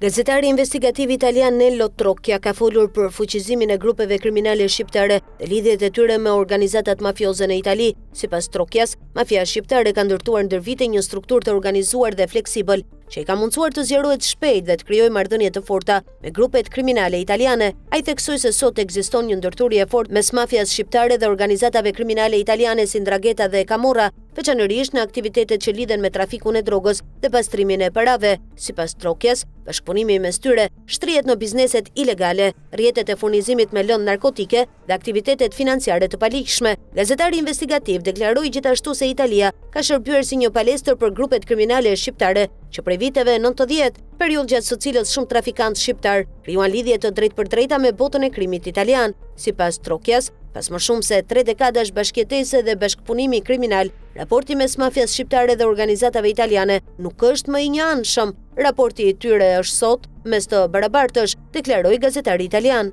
Gazetari investigativ italian Nello Trocchia ka folur për fuqizimin e grupeve kriminale shqiptare dhe lidhjet e tyre me organizatat mafioze në Itali. Sipas Trocchias, mafia shqiptare ka ndërtuar ndër vite një strukturë të organizuar dhe fleksibël, që i ka mundsuar të zgjerohet shpejt dhe të krijojë marrëdhënie të forta me grupet kriminale italiane. Ai theksoi se sot ekziston një ndërturje e fortë mes mafias shqiptare dhe organizatave kriminale italiane si Ndrangheta dhe Camorra, veçanërisht në aktivitetet që lidhen me trafikun e drogës dhe pastrimin e parave. Sipas Trocchias, bashkëpunimi mes tyre shtrihet në bizneset ilegale, rrjetet e furnizimit me lëndë narkotike dhe aktivitetet financiare të paligjshme. Gazetari investigativ deklaroi gjithashtu se Italia ka shërbyer si një palestër për grupet kriminale shqiptare që prej viteve 90, periudhë gjatë së cilës shumë trafikantë shqiptar krijuan lidhje të drejtpërdrejta me botën e krimit italian. Sipas Trocchias, pas më shumë se 3 dekadash bashkëjetese dhe bashkëpunimi kriminal, raporti mes mafias shqiptare dhe organizatave italiane nuk është më i njëanshëm. Raporti i tyre është sot mes të barabartësh, deklaroi gazetari italian.